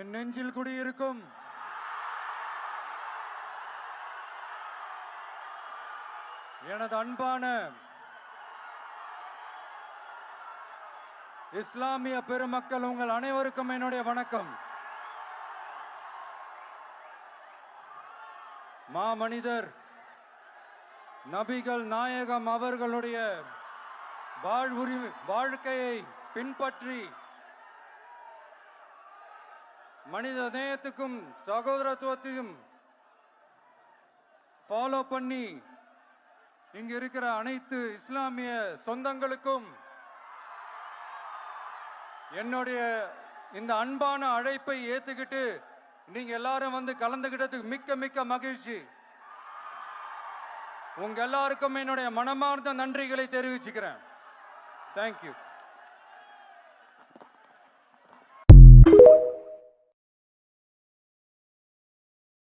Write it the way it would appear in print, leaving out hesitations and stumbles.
என் நெஞ்சில் குடியிருக்கும் எனது அன்பான இஸ்லாமிய பெருமக்கள் உங்கள் அனைவருக்கும் என்னுடைய வணக்கம். மாமனிதர் நபிகள் நாயகம் அவர்களுடைய வாழ்க்கையை பின்பற்றி மனித நேயத்துக்கும் சகோதரத்துவத்தையும் ஃபாலோ பண்ணி இங்க இருக்கிற அனைத்து இஸ்லாமிய சொந்தங்களுக்கும் என்னுடைய இந்த அன்பான அழைப்பை ஏத்துக்கிட்டு நீங்க எல்லாரும் வந்து கலந்துகிட்டதுக்கு மிக்க மிக்க மகிழ்ச்சி. உங்க எல்லாருக்கும் என்னுடைய மனமார்ந்த நன்றிகளை தெரிவிச்சுக்கிறேன். தேங்க்யூ.